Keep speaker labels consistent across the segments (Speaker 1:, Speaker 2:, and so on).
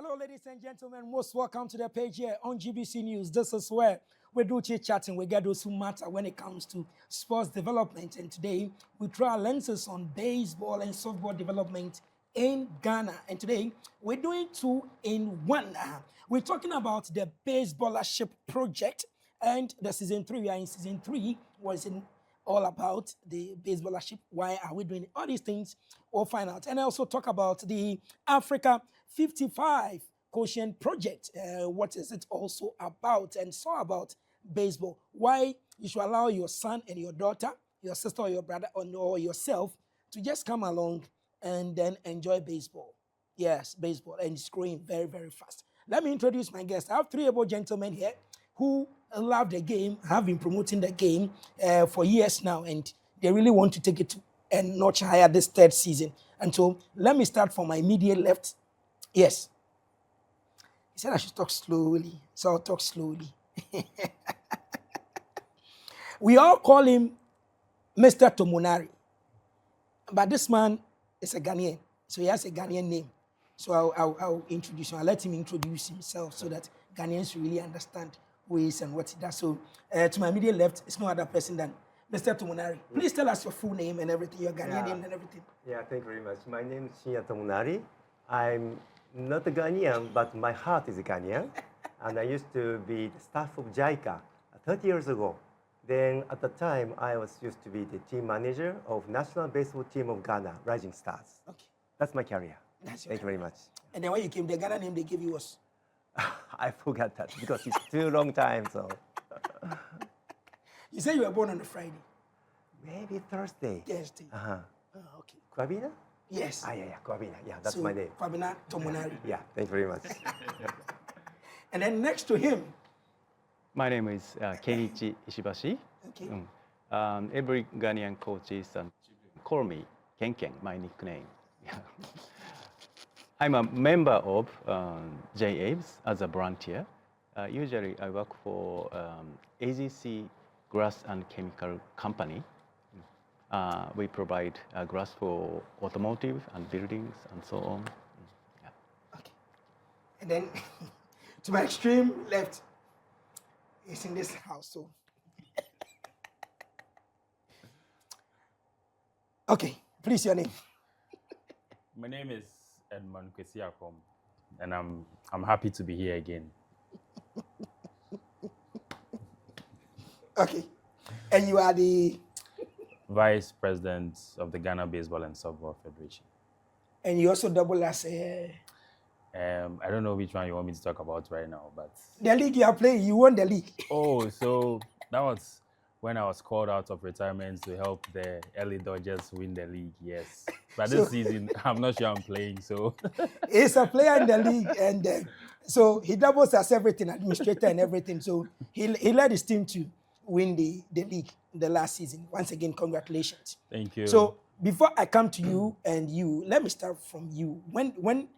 Speaker 1: Hello, ladies and gentlemen. Most welcome to the page here on GBC News. This is where we do chit-chatting. We get those who matter when it comes to sports development. And today, we throw our lenses on baseball and softball development in Ghana. And today, we're doing 2-in-1. We're talking about the Baseballership Project and the season 3. We are in season 3. Was in all about the Baseballership. Why are we doing it? All these things we'll find out. And I also talk about the Africa 55 Koshien Project. What is it also about? And so about baseball. Why you should allow your son and your daughter, your sister or your brother or yourself to just come along and then enjoy baseball. Yes, baseball. And it's growing very, very fast. Let me introduce my guests. I have 3 able gentlemen here who love the game, have been promoting the game for years now, and they really want to take it to a notch higher this 3rd season. And so let me start from my immediate left. Yes. He said I should talk slowly, so I'll talk slowly. We all call him Mr. Tomonari, but this man is a Ghanaian, so he has a Ghanaian name. So I'll introduce him. I'll let him introduce himself so that Ghanaians really understand who he is and what he does. So to my immediate left is no other person than Mr. Tomonari. Please tell us your full name and everything, your Ghanaian name and everything.
Speaker 2: Yeah, thank you very much. My name is Shinya Tomonari. I'm not a Ghanaian, but my heart is Ghanaian. And I used to be the staff of JICA 30 years ago. Then at the time, I used to be the team manager of National Baseball Team of Ghana, Rising Stars. Okay. That's my career. Thank you very much.
Speaker 1: And then when you came, the Ghana name they gave you was?
Speaker 2: I forgot that because it's too long time, so.
Speaker 1: You say you were born on a Friday?
Speaker 2: Maybe Thursday.
Speaker 1: Thursday.
Speaker 2: Uh-huh.
Speaker 1: Oh, okay.
Speaker 2: Kwabena?
Speaker 1: Yes.
Speaker 2: Yeah, Kwabena. Yeah, that's
Speaker 1: so,
Speaker 2: my name.
Speaker 1: Kwabena Tomonari.
Speaker 2: Yeah, thank you very much.
Speaker 1: And then next to him.
Speaker 3: My name is Kenichi Isaibashi.
Speaker 1: Okay.
Speaker 3: Every Ghanaian coaches call me Ken Ken, my nickname. Yeah. I'm a member of JABS as a volunteer. Usually I work for AGC Grass and Chemical Company. We provide grass for automotive and buildings and so on. Yeah.
Speaker 1: Okay. And then to my extreme left is in this house. So. Okay, please your name.
Speaker 4: My name is Edmund Ackom, and I'm happy to be here again.
Speaker 1: Okay, and you are the
Speaker 4: Vice President of the Ghana Baseball and Softball Federation.
Speaker 1: And you also double as a.
Speaker 4: I don't know which one you want me to talk about right now, but
Speaker 1: the league you are playing, you won the league.
Speaker 4: Oh, so that was when I was called out of retirement to help the early Dodgers win the league. Yes, but this season I'm not sure I'm playing. So
Speaker 1: he's a player in the league, and so he doubles as everything, administrator and everything. So he led his team to win the league the last season. Once again, congratulations.
Speaker 4: Thank you.
Speaker 1: So before I come to you and you, let me start from you. When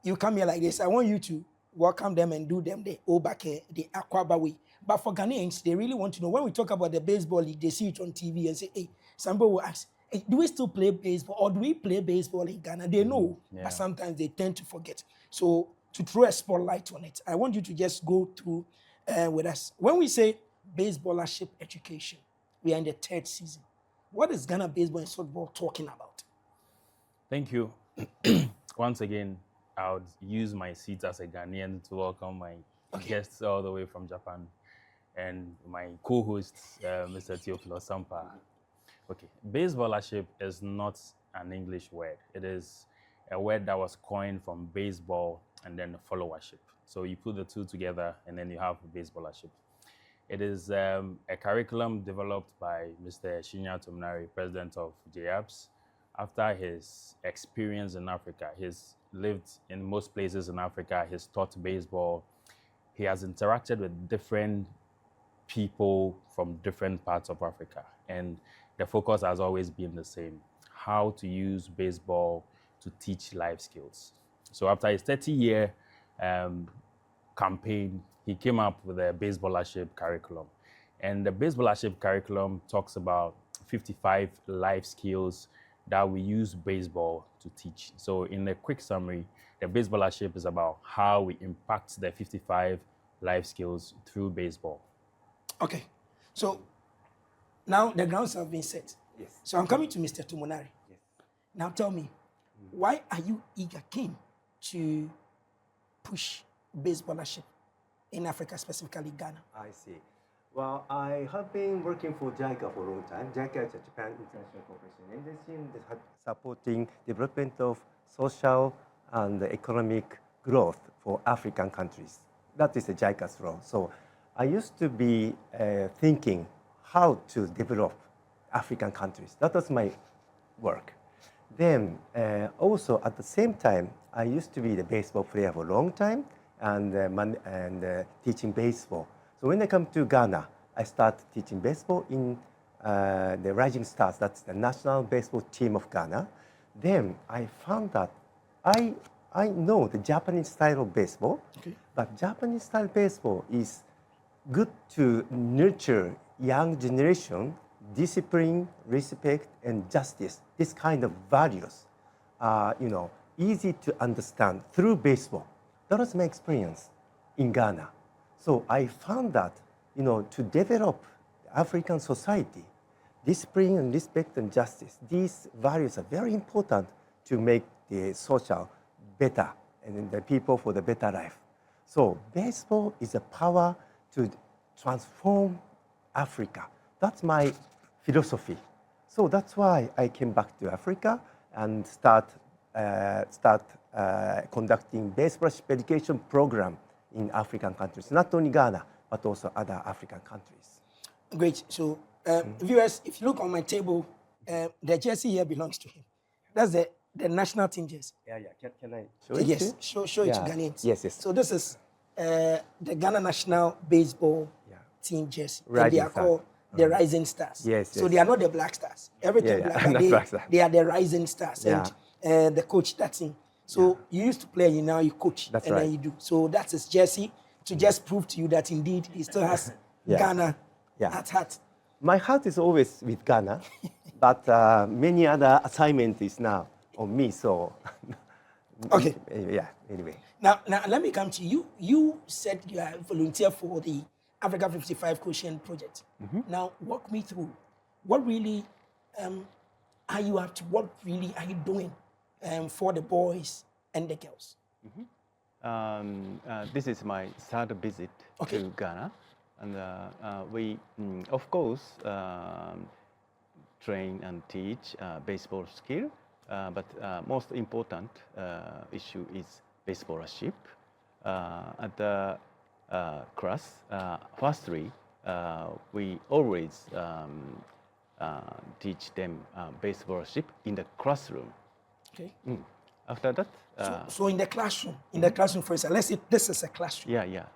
Speaker 1: you come here like this, I want you to welcome them and do them the Obake, the Akwaba way. But for Ghanaians, they really want to know, when we talk about the baseball league, they see it on TV and say, hey, somebody will ask, hey, do we still play baseball or do we play baseball in Ghana? They know, but sometimes they tend to forget. So to throw a spotlight on it, I want you to just go through with us. When we say Baseballership education, we are in the 3rd season. What is Ghana baseball and softball talking about?
Speaker 4: Thank you. Once again, I would use my seat as a Ghanaian to welcome my guests all the way from Japan and my co-host, Mr. Teofilo Sampa. Okay, Baseballership is not an English word. It is a word that was coined from baseball and then followership. So you put the two together and then you have Baseballership. It is a curriculum developed by Mr. Shinya Tomonari, president of JABS. After his experience in Africa, he's lived in most places in Africa, he's taught baseball, he has interacted with different people from different parts of Africa. And the focus has always been the same, how to use baseball to teach life skills. So after his 30-year campaign, he came up with a Baseballership curriculum. And the Baseballership curriculum talks about 55 life skills that we use baseball to teach. So in a quick summary, the Baseballership is about how we impact the 55 life skills through baseball.
Speaker 1: Okay. So now the grounds have been set.
Speaker 2: Yes.
Speaker 1: So I'm coming to Mr. Tomonari.
Speaker 2: Yes.
Speaker 1: Now tell me, why are you keen to push baseballership in Africa, specifically Ghana?
Speaker 2: I see. Well, I have been working for JICA for a long time. JICA is a Japan International Cooperation Agency, and they have supporting development of social and economic growth for African countries. That is the JICA's role. So I used to be thinking how to develop African countries. That was my work. Then also at the same time, I used to be the baseball player for a long time and teaching baseball. So when I come to Ghana, I start teaching baseball in the Rising Stars. That's the national baseball team of Ghana. Then I found that I know the Japanese style of baseball, but Japanese style baseball is good to nurture young generation, discipline, respect, and justice. This kind of values are, easy to understand through baseball. That was my experience in Ghana. So I found that, to develop African society, discipline and respect and justice, these values are very important to make the social better and the people for the better life. So baseball is a power to transform Africa. That's my philosophy. So that's why I came back to Africa and start conducting baseballership education program in African countries, not only Ghana, but also other African countries.
Speaker 1: Great. So, viewers, if you look on my table, the jersey here belongs to him. That's the national team jersey.
Speaker 2: Yeah. Can I show it?
Speaker 1: Yes, show it to Ghanaians.
Speaker 2: Yes.
Speaker 1: So this is the Ghana national baseball team jersey.
Speaker 2: Rising
Speaker 1: and they are
Speaker 2: Stars.
Speaker 1: called the Rising Stars.
Speaker 2: Yes.
Speaker 1: So they are not the Black Stars. Everything
Speaker 2: Yeah.
Speaker 1: black, but
Speaker 2: Not Black Stars.
Speaker 1: they are the Rising Stars.
Speaker 2: Yeah.
Speaker 1: And the coach that team. So you used to play, now you coach.
Speaker 2: That's
Speaker 1: and
Speaker 2: right.
Speaker 1: then you do. So that's his jersey to just prove to you that indeed he still has Ghana at heart.
Speaker 2: My heart is always with Ghana, but many other assignments is now on me. So
Speaker 1: Okay.
Speaker 2: Anyway.
Speaker 1: Now let me come to you. You said you are a volunteer for the Africa 55 Koshien Project. Now walk me through what really are you up to? What really are you doing for the boys and the girls?
Speaker 3: This is my third visit to Ghana, and we, of course, train and teach baseball skill, but most important issue is baseballership. At the class, firstly, we always teach them baseballership in the classroom.
Speaker 1: Okay.
Speaker 3: After that,
Speaker 1: so in the classroom, for instance, let's say this is a classroom.
Speaker 3: yeah.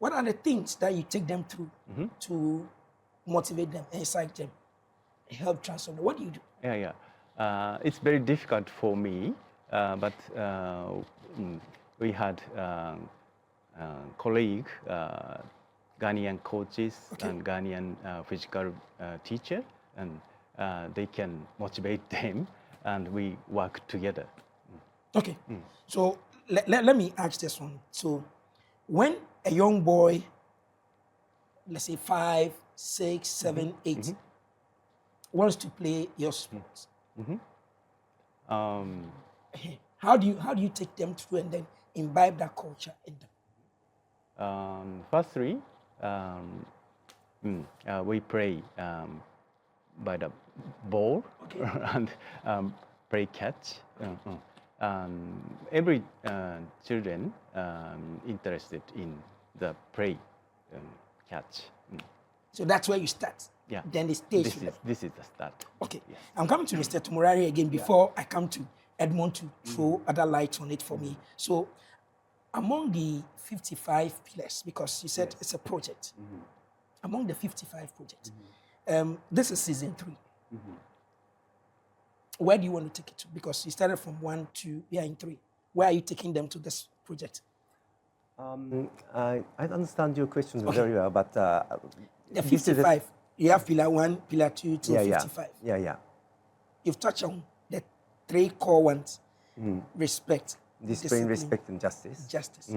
Speaker 1: What are the things that you take them through to motivate them, incite them, help transform them? What do you do?
Speaker 3: Yeah. It's very difficult for me, but we had colleague, Ghanaian coaches and Ghanaian physical teacher, and they can motivate them, and we work together.
Speaker 1: Okay. So let me ask this one. So when a young boy, let's say 5, 6, 7, 8, wants to play your sports, how do you take them through and then imbibe that culture in them?
Speaker 3: Firstly, we play by the ball and play catch. Every children interested in the play catch.
Speaker 1: So that's where you start.
Speaker 3: Yeah.
Speaker 1: Then the stage.
Speaker 3: This is the start.
Speaker 1: Okay. Yes. I'm coming to Mr. Tomonari again before I come to Edmund to throw other light on it for me. So among the 55 pillars, because you said it's a project, among the 55 projects, this is season 3. Where do you want to take it to? Because you started from 1 to we are in 3. Where are you taking them to this project?
Speaker 2: I understand your question very well, but
Speaker 1: the 55. You have pillar 1, pillar 2 to 55.
Speaker 2: Yeah.
Speaker 1: You've touched on three core ones: respect,
Speaker 2: Discipline, respect, and justice.
Speaker 1: justice.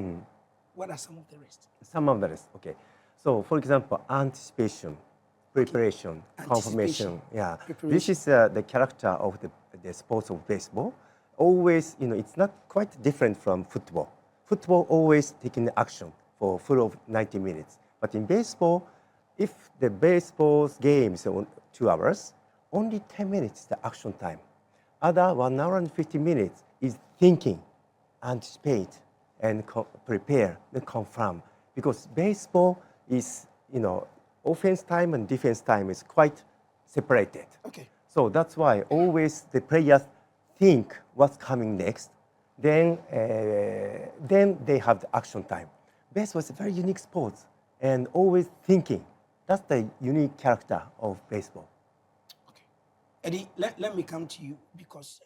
Speaker 1: What are some of the rest?
Speaker 2: Some of the rest. Okay. So, for example, anticipation, preparation,
Speaker 1: Anticipation,
Speaker 2: confirmation. Yeah.
Speaker 1: preparation.
Speaker 2: This is the character of the sports of baseball. Always, it's not quite different from football. Football always taking action for full of 90 minutes. But in baseball, if the baseball's game is on 2 hours, only 10 minutes is the action time. Other 1 hour and 50 minutes is thinking, anticipate, and prepare, and confirm. Because baseball is, offense time and defense time is quite separated.
Speaker 1: Okay.
Speaker 2: So that's why always the players think what's coming next. Then they have the action time. Baseball is a very unique sport and always thinking. That's the unique character of baseball.
Speaker 1: Okay. Eddie, let me come to you because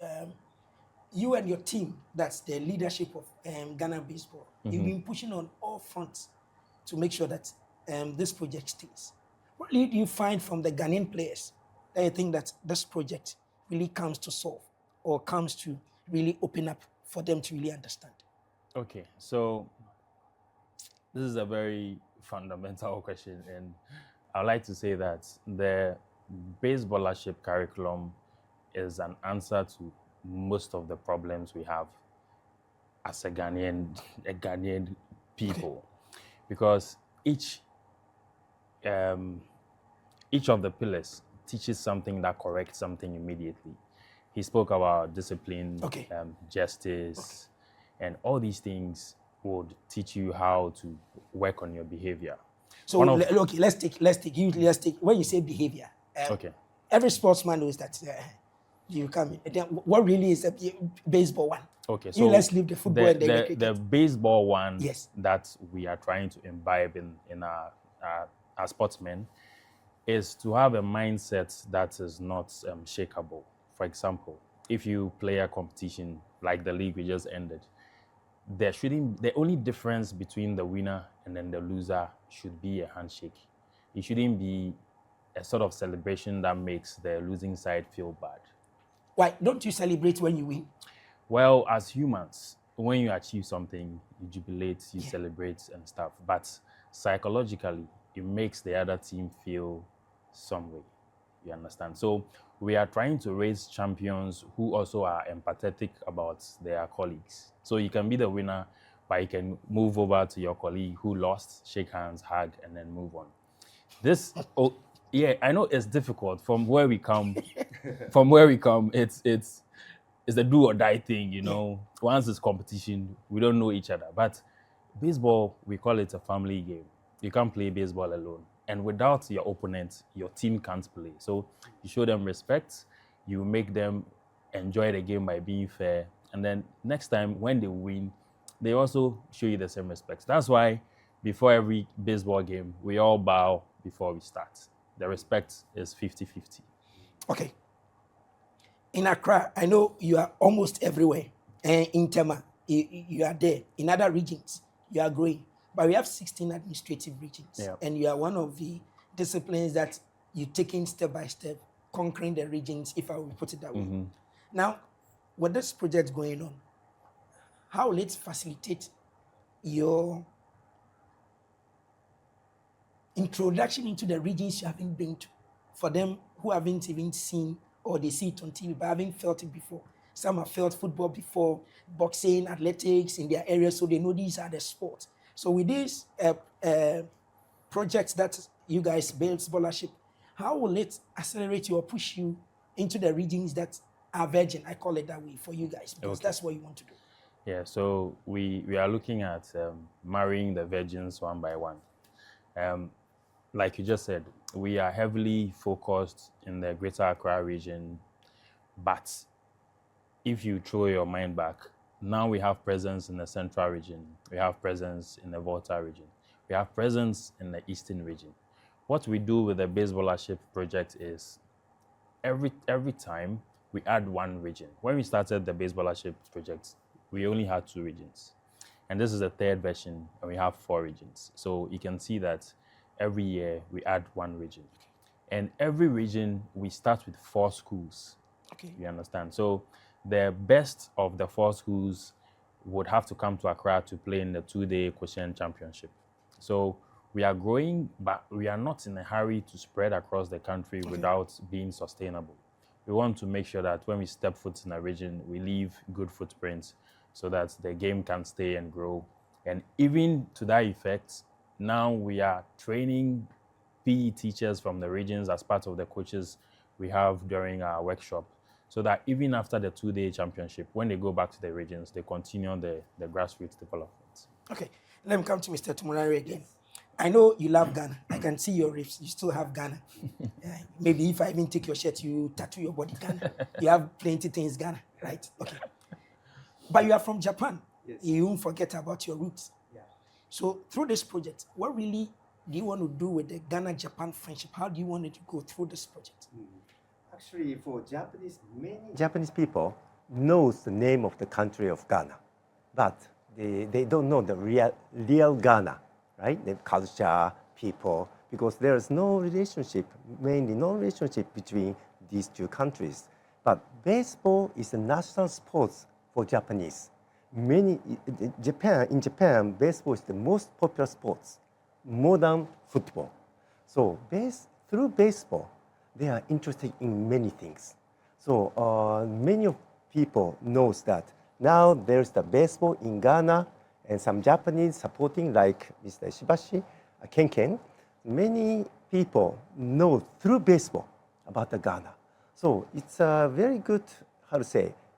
Speaker 1: you and your team, that's the leadership of Ghana Baseball, you've been pushing on all fronts to make sure that this project stays. What do you find from the Ghanaian players that you think that this project really comes to solve or comes to really open up for them to really understand?
Speaker 4: Okay, so this is a very fundamental question, and I'd like to say that the Baseballership curriculum is an answer to most of the problems we have as a Ghanaian people, because each of the pillars teaches something that corrects something immediately. He spoke about discipline, justice, and all these things would teach you how to work on your behavior.
Speaker 1: So let's take when you say behavior.
Speaker 4: Okay.
Speaker 1: Every sportsman knows that you come in. And then what really is a baseball one?
Speaker 4: Okay, so
Speaker 1: let's leave the football and
Speaker 4: the baseball one
Speaker 1: Yes.
Speaker 4: that we are trying to imbibe in our sportsmen is to have a mindset that is not shakeable. For example, if you play a competition like the league we just ended, the only difference between the winner and then the loser should be a handshake. It shouldn't be a sort of celebration that makes the losing side feel bad.
Speaker 1: Why don't you celebrate when you win?
Speaker 4: Well, as humans, when you achieve something, you jubilate, you celebrate and stuff. But psychologically, it makes the other team feel some way. You understand? So we are trying to raise champions who also are empathetic about their colleagues. So you can be the winner, but you can move over to your colleague who lost, shake hands, hug, and then move on. I know it's difficult from where we come. It's a do or die thing, Once it's competition, we don't know each other. But baseball, we call it a family game. You can't play baseball alone. And without your opponent, your team can't play. So you show them respect, you make them enjoy the game by being fair. And then next time when they win, they also show you the same respect. That's why before every baseball game, we all bow before we start. The respect is 50-50.
Speaker 1: Okay. In Accra, I know you are almost everywhere. And in Tema, you are there. In other regions, you are growing. But we have 16 administrative regions.
Speaker 4: Yeah.
Speaker 1: And you are one of the disciplines that you're taking step by step, conquering the regions, if I will put it that way. Now, with this project going on, how will it facilitate your introduction into the regions you haven't been to? For them who haven't even seen, or they see it on TV but haven't felt it before. Some have felt football before, boxing, athletics in their area, so they know these are the sports. So with this project that you guys build, Baseballership, how will it accelerate you or push you into the regions that are virgin? I call it that way for you guys, because that's what you want to do.
Speaker 4: Yeah, so we are looking at marrying the virgins one by one. Like you just said, we are heavily focused in the Greater Accra region, but if you throw your mind back, now we have presence in the Central region, we have presence in the Volta region, we have presence in the Eastern region. What we do with the Baseballership project is every time we add one region. When we started the Baseballership project, we only had 2 regions. And this is the 3rd version, and we have 4 regions. So you can see that every year we add 1 region. And every region, we start with 4 schools.
Speaker 1: Okay.
Speaker 4: You understand? So the best of the four schools would have to come to Accra to play in the 2-day Koshien Championship. So we are growing, but we are not in a hurry to spread across the country without being sustainable. We want to make sure that when we step foot in a region, we leave good footprints so that the game can stay and grow. And even to that effect, now we are training PE teachers from the regions as part of the coaches we have during our workshop, so that even after the 2-day championship, when they go back to the regions, they continue the grassroots development.
Speaker 1: Okay, let me come to Mr. Tomonari again. I know you love Ghana. I can see your ribs. You still have Ghana. Maybe if I even take your shirt, you tattoo your body Ghana. You have plenty things Ghana, right? Okay. But you are from Japan.
Speaker 2: Yes.
Speaker 1: You won't forget about your roots.
Speaker 2: Yeah.
Speaker 1: So through this project, what really do you want to do with the Ghana-Japan friendship? How do you want it to go through this project?
Speaker 2: Actually, for many Japanese people knows the name of the country of Ghana, but they don't know the real Ghana, right? The culture, people, because there is mainly no relationship between these two countries. But baseball is a national sport for Japanese. In Japan, baseball is the most popular sport, more than football. So through baseball, they are interested in many things. So many of people knows that now there's the baseball in Ghana, and some Japanese supporting like Mr. Isaibashi, Ken. Many people know through baseball about the Ghana. So it's a very good,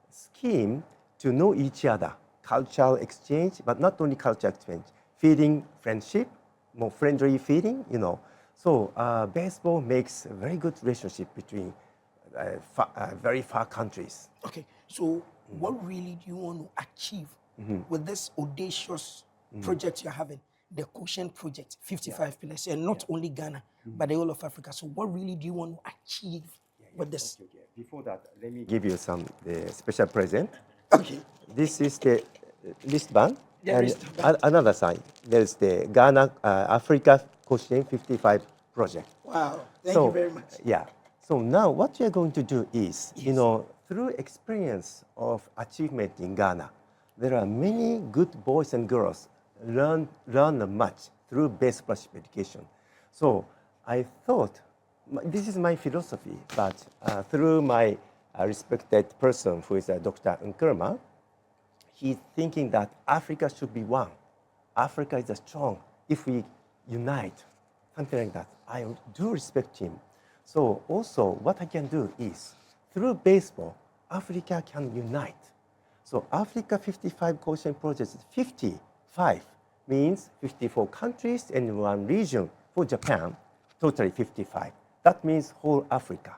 Speaker 2: scheme to know each other, cultural exchange, but not only cultural exchange, feeling friendship, more friendly feeling, So baseball makes a very good relationship between very far countries.
Speaker 1: Okay, so what really do you want to achieve with this audacious project you're having, the Koshien Project, 55 pillars, and not only Ghana, but the whole of Africa? So what really do you want to achieve with this?
Speaker 2: Okay. Before that, let me give you the special present.
Speaker 1: Okay.
Speaker 2: This is the wristband.
Speaker 1: The
Speaker 2: And
Speaker 1: wristband.
Speaker 2: another side, there's the Ghana, Africa Koshien 55 project.
Speaker 1: Wow, thank you very much.
Speaker 2: Yeah. So now what we are going to do is, through experience of achievement in Ghana, there are many good boys and girls learn much through baseballership education. So I thought, this is my philosophy, but through my respected person who is Dr. Nkrumah, he's thinking that Africa should be one. Africa is strong if we unite, something like that. I do respect him. So also what I can do is, through baseball, Africa can unite. So Africa 55 Koshien Project, 55 means 54 countries and one region. For Japan, totally 55. That means whole Africa.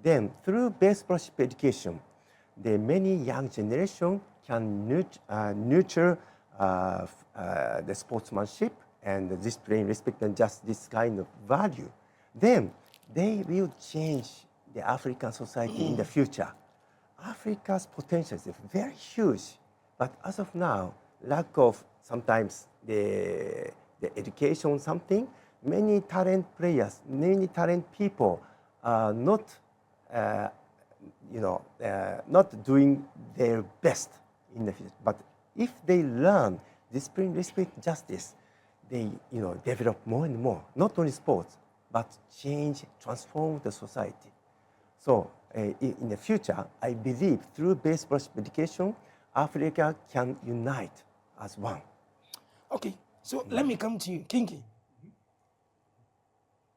Speaker 2: Then through baseballership education, the many young generation can nurture the sportsmanship and the discipline, respect, and just this kind of value. Then they will change the African society in the future. Africa's potential is very huge, but as of now, lack of sometimes the education something, many talent players, many talent people are not not doing their best in the future. But if they learn discipline, respect, justice, they develop more and more, not only sports, but change, transform the society. So in the future, I believe through baseballership education, Africa can unite as one.
Speaker 1: Okay, so let me come to you, Kinky.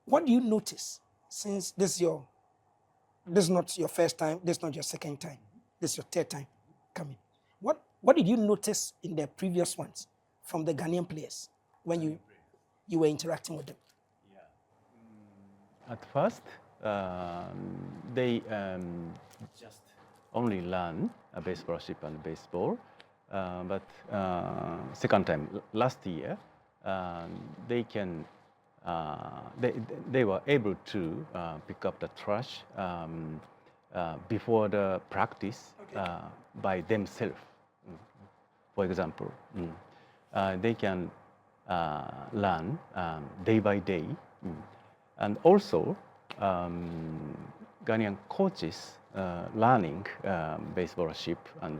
Speaker 1: What do you notice since this is not your first time, this is not your second time, this is your third time coming? What did you notice in the previous ones from the Ghanaian players when you were interacting with them?
Speaker 3: At first, they just only learn baseballership and baseball. But second time, last year, they can. They were able to pick up the trash before the practice by themselves. For example, they can learn day by day. And also, Ghanaian coaches learning baseballership and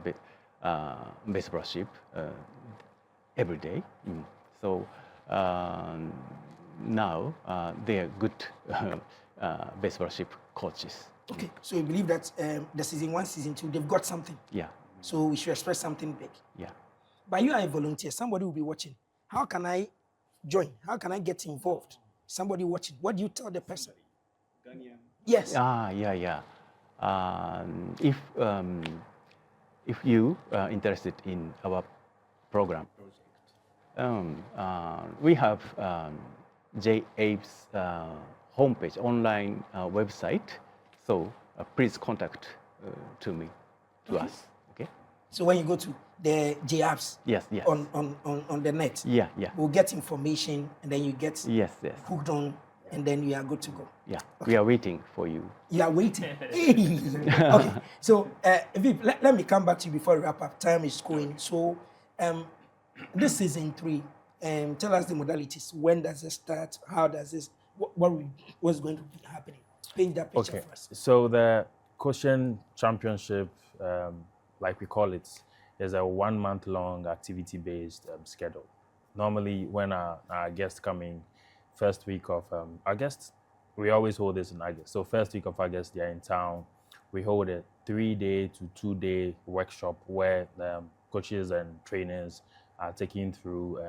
Speaker 3: baseballership every day. So now they are good baseballership coaches.
Speaker 1: Okay, so you believe that the season 1, season 2, they've got something.
Speaker 3: Yeah,
Speaker 1: So we should expect something big.
Speaker 3: yeah.
Speaker 1: But you are a volunteer. Somebody will be watching. How can I join? How can I get involved? Somebody watching. What do you tell the person? Yes.
Speaker 3: Yeah. If you are interested in our program, we have JABE's homepage, online website. So please contact to us. Okay.
Speaker 1: So when you go to the JABs
Speaker 3: Yes.
Speaker 1: on the net,
Speaker 3: Yeah.
Speaker 1: we'll get information and then you get
Speaker 3: Yes.
Speaker 1: hooked on and then you are good to go.
Speaker 3: Yeah. We are waiting for you.
Speaker 1: You are waiting. Okay. So, Viv, let me come back to you before we wrap up. Time is going. So, this season 3, tell us the modalities. When does it start? How does this? What's going to be happening? Paint that picture for us.
Speaker 4: So the Koshien Championship, like we call it, is a 1-month-long activity-based schedule. Normally, when our guests come in, first week of August, we always hold this in August. So first week of August, they're in town. We hold a 3-day to 2-day workshop where coaches and trainers are taking through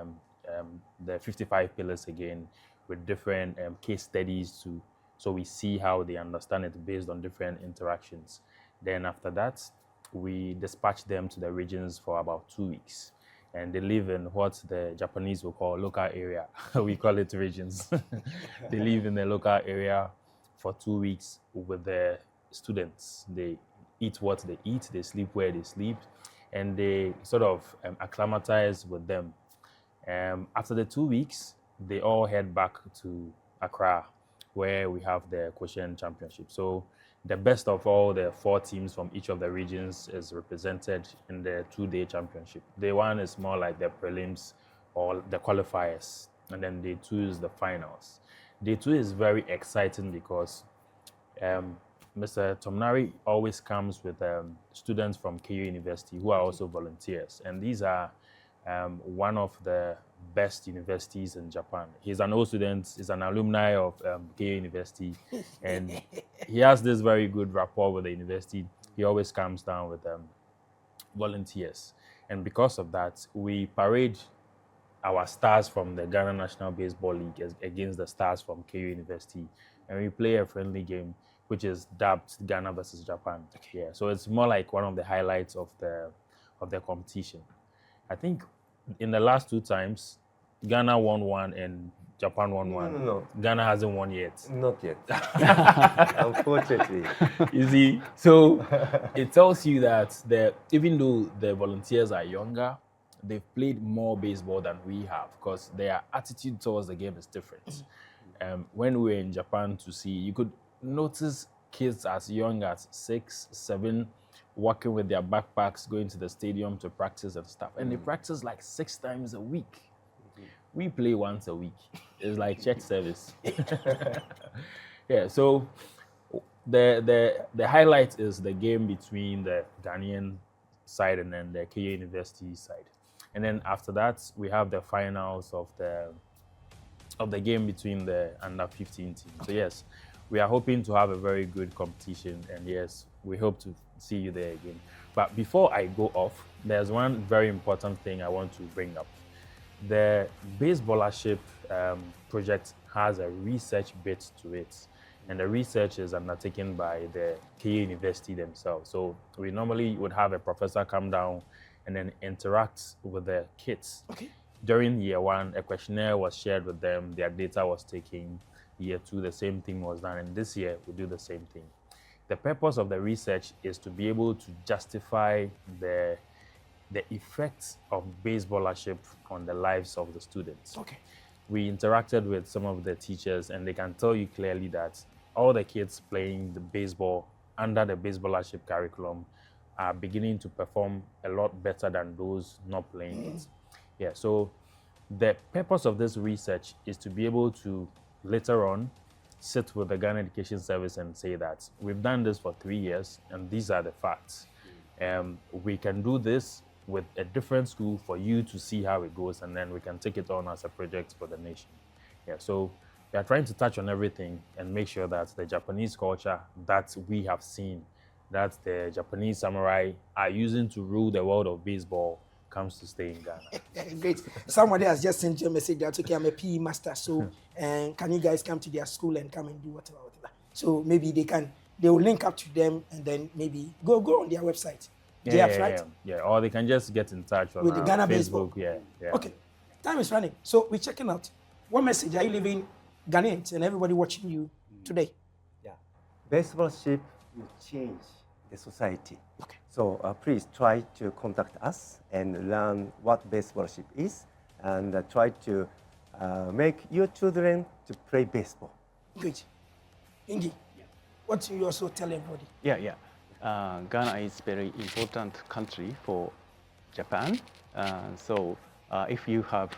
Speaker 4: the 55 pillars again with different case studies so we see how they understand it based on different interactions. Then after that, we dispatch them to the regions for about 2 weeks. And they live in what the Japanese will call local area. We call it regions. They live in the local area for 2 weeks with the students. They eat what they eat, they sleep where they sleep, and they sort of acclimatize with them. After the 2 weeks, they all head back to Accra, where we have the Koshien Championship. So the best of all the 4 teams from each of the regions is represented in the 2-day championship. Day 1 is more like the prelims or the qualifiers, and then day 2 is the finals. Day 2 is very exciting because Mr. Tomonari always comes with students from KU University who are also volunteers, and these are one of the best universities in Japan. He's an old student, he's an alumni of KU University, and he has this very good rapport with the university. He always comes down with volunteers. And because of that, we parade our stars from the Ghana National Baseball League against the stars from KU University, and we play a friendly game which is dubbed Ghana versus Japan. Okay. Yeah, so it's more like one of the highlights of the competition. I think in the last 2 times, Ghana won 1 and Japan won 1.
Speaker 2: No.
Speaker 4: Ghana hasn't won yet.
Speaker 2: Not yet. Unfortunately.
Speaker 4: You see, so it tells you that even though the volunteers are younger, they've played more baseball than we have because their attitude towards the game is different. When we were in Japan to see, you could notice kids as young as 6, 7, walking with their backpacks, going to the stadium to practice and stuff. And they practice like 6 times a week. We play once a week. It's like church service. Yeah, so the highlight is the game between the Ghanaian side and then the KU University side. And then after that, we have the finals of the game between the under 15 teams. So yes, we are hoping to have a very good competition, and yes, we hope to see you there again. But before I go off, there's one very important thing I want to bring up. The Baseballership project has a research bit to it, and the research is undertaken by the KU University themselves. So we normally would have a professor come down and then interact with the kids.
Speaker 1: Okay.
Speaker 4: During year 1, a questionnaire was shared with them, their data was taken. Year 2, the same thing was done, and this year we do the same thing. The purpose of the research is to be able to justify the effects of baseballership on the lives of the students.
Speaker 1: Okay.
Speaker 4: We interacted with some of the teachers, and they can tell you clearly that all the kids playing the baseball under the baseballership curriculum are beginning to perform a lot better than those not playing it. Yeah, so the purpose of this research is to be able to later on sit with the Ghana Education Service and say that we've done this for 3 years and these are the facts. We can do this with a different school for you to see how it goes, and then we can take it on as a project for the nation. Yeah, so we are trying to touch on everything and make sure that the Japanese culture that we have seen, that the Japanese samurai are using to rule the world of baseball, comes to stay in Ghana.
Speaker 1: Great. Somebody has just sent you a message that, okay, I'm a PE master, so can you guys come to their school and come and do whatever. So maybe they will link up to them and then maybe go on their website.
Speaker 4: Yeah, or they can just get in touch on
Speaker 1: with the Ghana
Speaker 4: Facebook.
Speaker 1: Baseball.
Speaker 4: Yeah.
Speaker 1: Okay, time is running. So we're checking out. What message are you leaving Ghanaians and everybody watching you today?
Speaker 2: Yeah, baseballership will change the society.
Speaker 1: Okay.
Speaker 2: So please try to contact us and learn what baseballership is, and try to make your children to play baseball.
Speaker 1: Good. Ingi, what do you also tell everybody?
Speaker 3: Yeah. Ghana is very important country for Japan. So if you have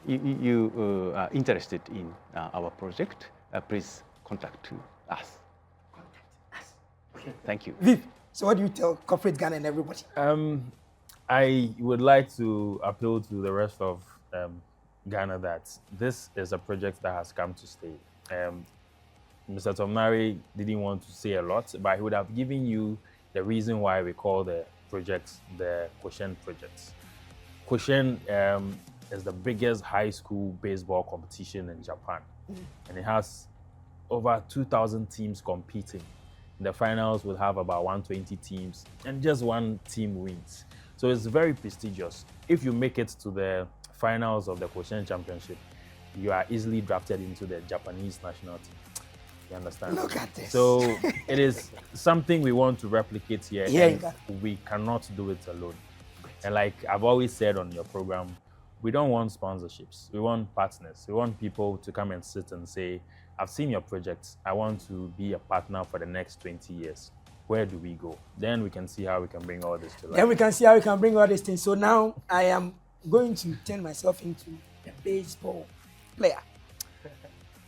Speaker 3: you are interested in our project, please contact us. Thank you.
Speaker 1: Viv, so what do you tell corporate Ghana and everybody?
Speaker 4: I would like to appeal to the rest of Ghana that this is a project that has come to stay. Mr. Tomonari didn't want to say a lot, but he would have given you the reason why we call the project the Koshien Project. Koshien is the biggest high school baseball competition in Japan, and it has over 2,000 teams competing. The finals will have about 120 teams, and just one team wins. So it's very prestigious. If you make it to the finals of the Koshien Championship, you are easily drafted into the Japanese national team. You understand?
Speaker 1: Look at this.
Speaker 4: So it is something we want to replicate here, and we cannot do it alone. And like I've always said on your program, we don't want sponsorships. We want partners. We want people to come and sit and say, I've seen your project. I want to be a partner for the next 20 years. Where do we go? Then we can see how we can bring all this to life.
Speaker 1: Then we can see how we can bring all these things. So now I am going to turn myself into a baseball player.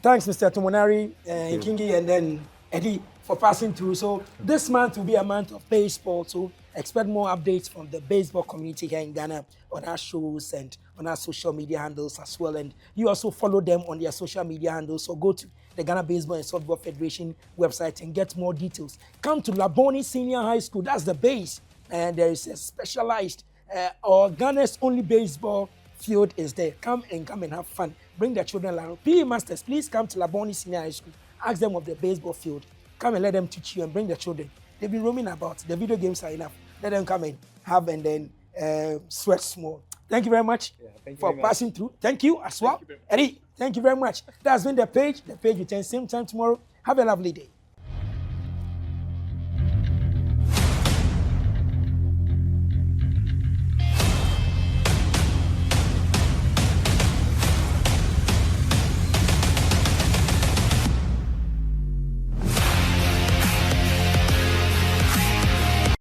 Speaker 1: Thanks, Mr. Tomonari, Kingi, and then Eddie for passing through. So this month will be a month of baseball. So expect more updates from the baseball community here in Ghana on our shows and on our social media handles as well. And you also follow them on their social media handles. So go to the Ghana Baseball and Softball Federation website and get more details. Come to Labone Senior High School. That's the base. And there is a specialized or Ghana's only baseball field is there. Come and have fun. Bring the children along. PE masters, please come to Labone Senior High School. Ask them of the baseball field. Come and let them teach you and bring the children. They've been roaming about. The video games are enough. Let them come and have and then sweat small. Thank you very much for passing through. Thank you as well. Eddie, thank you very much. That's been the page. The page returns same time tomorrow. Have a lovely day.